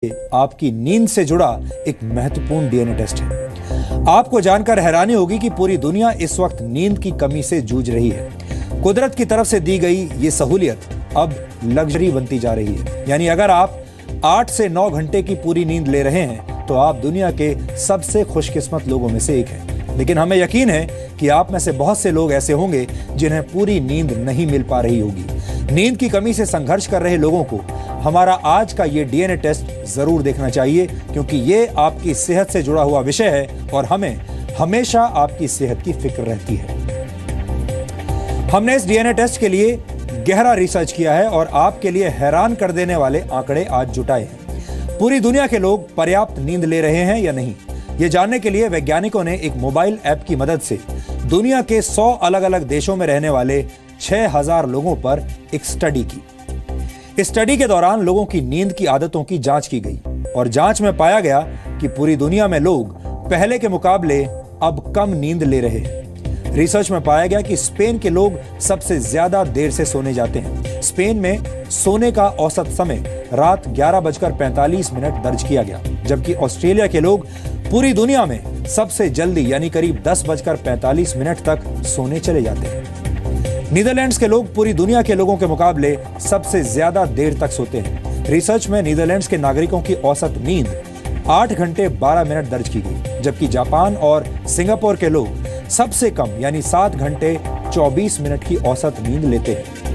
आपकी नींद से जुड़ा एक महत्वपूर्ण डीएनए टेस्ट है। आपको जानकर हैरानी होगी कि पूरी दुनिया इस वक्त नींद की कमी से जूझ रही है। कुदरत की तरफ से दी गई ये सहूलियत अब लग्जरी बनती जा रही है। यानी अगर आप 8 से 9 घंटे की पूरी नींद ले रहे हैं तो आप दुनिया के सबसे खुशकिस्मत लोगों में से एक हैं। लेकिन हमें यकीन है कि आप में से बहुत से लोग ऐसे होंगे जिन्हें पूरी नींद नहीं मिल पा रही होगी। नींद की कमी से संघर्ष कर रहे लोगों को हमारा आज का ये डीएनए टेस्ट जरूर देखना चाहिए, क्योंकि ये आपकी सेहत से जुड़ा हुआ विषय है और हमें हमेशा आपकी सेहत की फिक्र रहती है। हमने इस डीएनए टेस्ट के लिए गहरा रिसर्च किया है और आपके लिए हैरान कर देने वाले आंकड़े आज जुटाए हैं। पूरी दुनिया के लोग पर्याप्त नींद ले रहे हैं या नहीं, ये जानने के लिए वैज्ञानिकों ने एक मोबाइल ऐप की मदद से दुनिया के 100 अलग अलग देशों में रहने वाले 6000 लोगों पर एक स्टडी की। इस स्टडी के दौरान लोगों की नींद की आदतों की जांच की गई और जांच में पाया गया कि पूरी दुनिया में लोग पहले के मुकाबले अब कम नींद ले रहे हैं। रिसर्च में पाया गया कि स्पेन के लोग सबसे ज्यादा देर से सोने जाते हैं। स्पेन में सोने का औसत समय रात 11:45 दर्ज किया गया, जबकि ऑस्ट्रेलिया के लोग पूरी दुनिया में सबसे जल्दी यानी करीब 10:45 तक सोने चले जाते हैं। नीदरलैंड्स के लोग पूरी दुनिया के लोगों के मुकाबले सबसे ज्यादा देर तक सोते हैं। रिसर्च में नीदरलैंड्स के नागरिकों की औसत नींद 8 घंटे 12 मिनट दर्ज की गई, जबकि जापान और सिंगापुर के लोग सबसे कम यानी 7 घंटे 24 मिनट की औसत नींद लेते हैं।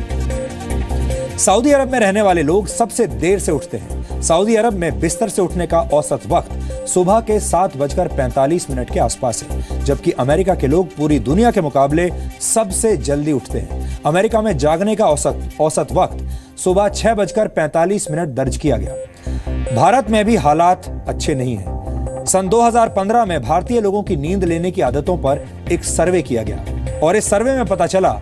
सऊदी अरब में रहने वाले लोग सबसे देर से उठते हैं। सऊदी अरब में बिस्तर से उठने का औसत वक्त सुबह के 7:45 के आसपास है, जबकि अमेरिका के लोग पूरी दुनिया के मुकाबले सबसे जल्दी उठते हैं। अमेरिका में जागने का औसत वक्त सुबह 6:45 दर्ज किया गया। भारत में भी हालात अच्छे नहीं हैं। सन 2015 में भारतीय लोगों की नींद लेने की आदतों पर एक सर्वे किया गया और इस सर्वे में पता चला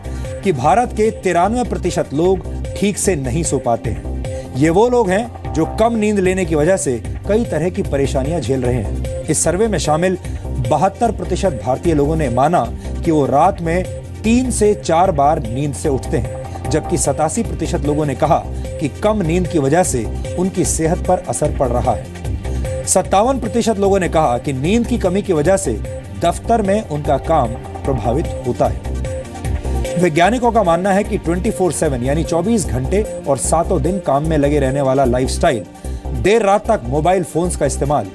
कि भारत के 93% लोग ठीक से नहीं सो पाते हैं। ये वो लोग हैं जो कम नींद लेने की वजह से कई तरह की परेशानियां झेल रहे हैं। इस सर्वे में शामिल 72% भारतीय लोगों ने माना कि वो रात में 3 से 4 बार नींद से उठते हैं, जबकि 87% लोगों ने कहा कि कम नींद की वजह से उनकी सेहत पर असर पड़ रहा है। 57% लोगों ने कहा कि नींद की कमी की वजह से दफ्तर में उनका काम प्रभावित होता है। वैज्ञानिकों का मानना है कि 24/7 यानी 24 घंटे और 7 दिन काम में लगे रहने वाला लाइफस्टाइल, देर रात तक मोबाइल फोन्स का इस्तेमाल,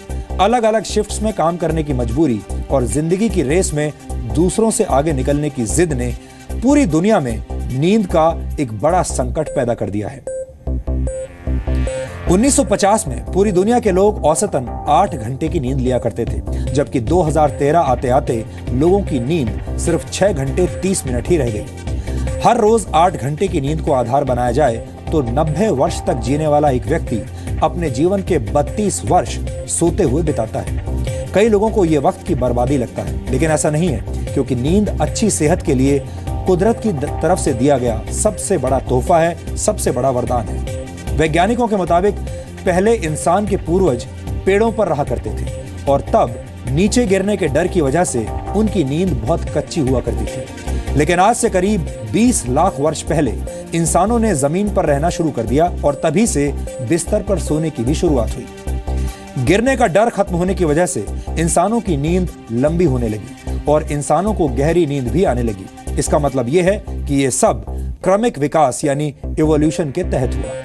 अलग अलग शिफ्ट्स में काम करने की मजबूरी और जिंदगी की रेस में दूसरों से आगे निकलने की जिद ने पूरी दुनिया में नींद का एक बड़ा संकट पैदा कर दिया है। 1950 में पूरी दुनिया के लोग औसतन 8 घंटे की नींद लिया करते थे, जबकि 2013 आते आते लोगों की नींद सिर्फ 6 घंटे 30 मिनट ही रह गई। हर रोज 8 घंटे की नींद को आधार बनाया जाए तो 90 वर्ष तक जीने वाला एक व्यक्ति अपने जीवन के 32 वर्ष सोते हुए बिताता है। कई लोगों को यह वक्त की बर्बादी लगता है, लेकिन ऐसा नहीं है, क्योंकि नींद अच्छी सेहत के लिए कुदरत की तरफ से दिया गया सबसे बड़ा तोहफा है, सबसे बड़ा वरदान है। वैज्ञानिकों के मुताबिक पहले इंसान के पूर्वज पेड़ों पर रहा करते थे और तब नीचे गिरने के डर की वजह से उनकी नींद बहुत कच्ची हुआ करती थी। लेकिन आज से करीब 20 लाख वर्ष पहले इंसानों ने जमीन पर रहना शुरू कर दिया और तभी से बिस्तर पर सोने की भी शुरुआत हुई। गिरने का डर खत्म होने की वजह से इंसानों की नींद लंबी होने लगी और इंसानों को गहरी नींद भी आने लगी। इसका मतलब यह है कि यह सब क्रमिक विकास यानी इवोल्यूशन के तहत हुआ।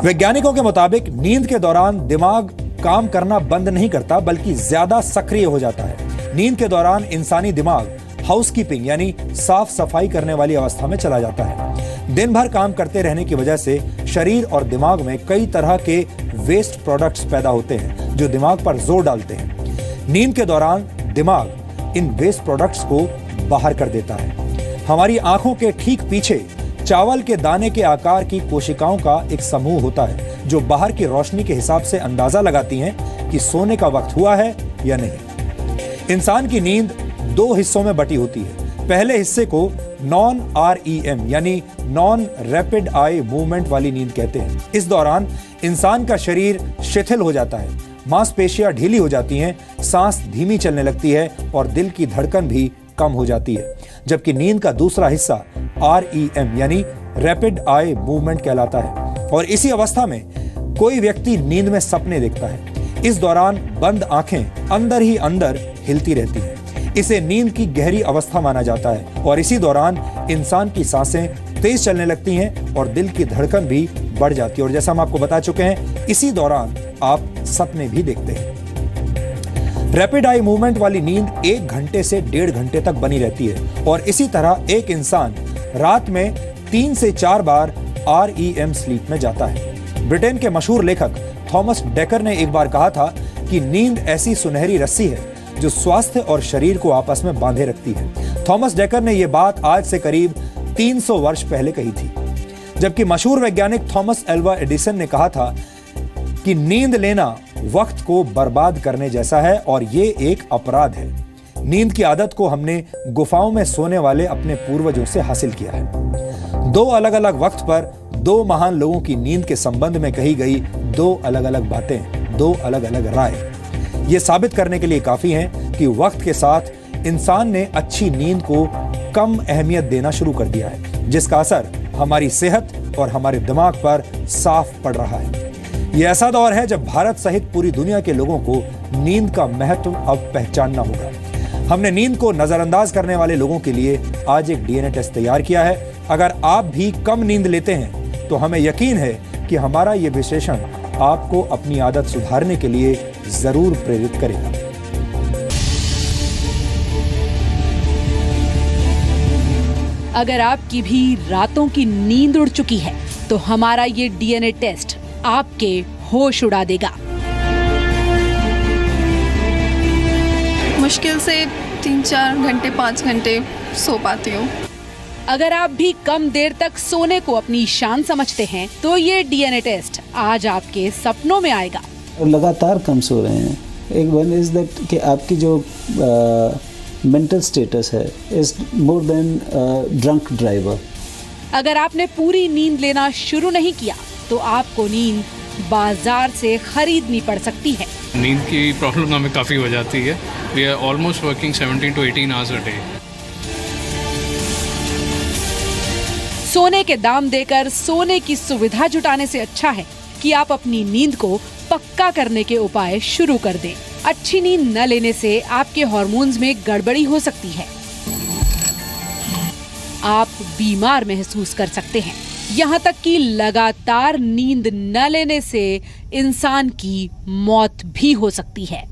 वैज्ञानिकों के मुताबिक नींद के दौरान दिमाग काम करना बंद नहीं करता, बल्कि ज्यादा सक्रिय हो जाता है। नींद के दौरान इंसानी दिमाग हाउसकीपिंग यानी साफ सफाई करने वाली अवस्था में चला जाता है। दिन भर काम करते रहने की वजह से शरीर और दिमाग में कई तरह के वेस्ट प्रोडक्ट्स पैदा होते हैं जो दिमाग पर जोर डालते हैं। नींद के दौरान दिमाग इन वेस्ट प्रोडक्ट्स को बाहर कर देता है। हमारी आंखों के ठीक पीछे चावल के दाने के आकार की कोशिकाओं का एक समूह होता है जो बाहर की रोशनी के हिसाब से अंदाजा लगाती हैं कि सोने का वक्त हुआ है या नहीं। इंसान की नींद 2 हिस्सों में बटी होती है। पहले हिस्से को नॉन REM यानी नॉन रैपिड आई मूवमेंट वाली नींद कहते हैं। इस दौरान इंसान का शरीर शिथिल हो जाता है, मांसपेशियां ढीली हो जाती हैं, सांस धीमी चलने लगती है और दिल की धड़कन भी कम हो जाती है। जबकि नींद का दूसरा हिस्सा REM यानी रैपिड आई मूवमेंट कहलाता है और इसी अवस्था में कोई व्यक्ति नींद में सपने देखता है। इस दौरान बंद आंखें अंदर ही अंदर हिलती रहती हैं। इसे नींद की गहरी अवस्था माना जाता है और इसी दौरान इंसान की सांसें तेज चलने लगती हैं और दिल की धड़कन भी बढ़ जाती है। और जैसा हम आपको बता चुके हैं, इसी दौरान आप सपने भी देखते हैं। रैपिड आई मूवमेंट वाली नींद 1 घंटे से 1.5 घंटे तक बनी रहती है और इसी तरह एक इंसान रात में 3 से 4 बार REM स्लीप में जाता है। ब्रिटेन के मशहूर लेखक थॉमस डेकर ने एक बार कहा था कि नींद ऐसी सुनहरी रस्सी है जो स्वास्थ्य और शरीर को आपस में बांधे रखती है। थॉमस डेकर ने यह बात आज से करीब 300 वर्ष पहले कही थी, जबकि मशहूर वैज्ञानिक थॉमस एल्वा एडिसन ने कहा था कि नींद लेना वक्त को बर्बाद करने जैसा है और ये एक अपराध है। नींद की आदत को हमने गुफाओं में सोने वाले अपने पूर्वजों से हासिल किया है। 2 अलग अलग वक्त पर 2 महान लोगों की नींद के संबंध में कही गई 2 अलग अलग बातें, 2 अलग अलग राय, ये साबित करने के लिए काफी हैं कि वक्त के साथ इंसान ने अच्छी नींद को कम अहमियत देना शुरू कर दिया है, जिसका असर हमारी सेहत और हमारे दिमाग पर साफ पड़ रहा है। यह ऐसा दौर है जब भारत सहित पूरी दुनिया के लोगों को नींद का महत्व अब पहचानना होगा। हमने नींद को नजरअंदाज करने वाले लोगों के लिए आज एक DNA टेस्ट तैयार किया है। अगर आप भी कम नींद लेते हैं तो हमें यकीन है कि हमारा यह विश्लेषण आपको अपनी आदत सुधारने के लिए जरूर प्रेरित करेगा। अगर आपकी भी रातों की नींद उड़ चुकी है तो हमारा ये DNA टेस्ट आपके होश उड़ा देगा। मुश्किल से 3-4 घंटे 5 घंटे सो पाती हूँ। अगर आप भी कम देर तक सोने को अपनी शान समझते हैं तो ये DNA टेस्ट आज आपके सपनों में आएगा। और लगातार कम सो रहे हैं। एक वन इज दैट कि आपकी जो मेंटल स्टेटस है is more than drunk driver. अगर आपने पूरी नींद लेना शुरू नहीं किया तो आपको नींद बाजार से खरीदनी पड़ सकती है। नींद की प्रॉब्लम हमें काफ़ी हो जाती है। We are almost working 17 to 18 hours a day. सोने के दाम देकर सोने की सुविधा जुटाने से अच्छा है कि आप अपनी नींद को पक्का करने के उपाय शुरू कर दें। अच्छी नींद न लेने से आपके हार्मोन्स में गड़बड़ी हो सकती है। आप बीमार महसूस कर सकते हैं। यहाँ तक कि लगातार नींद न लेने से इंसान की मौत भी हो सकती है।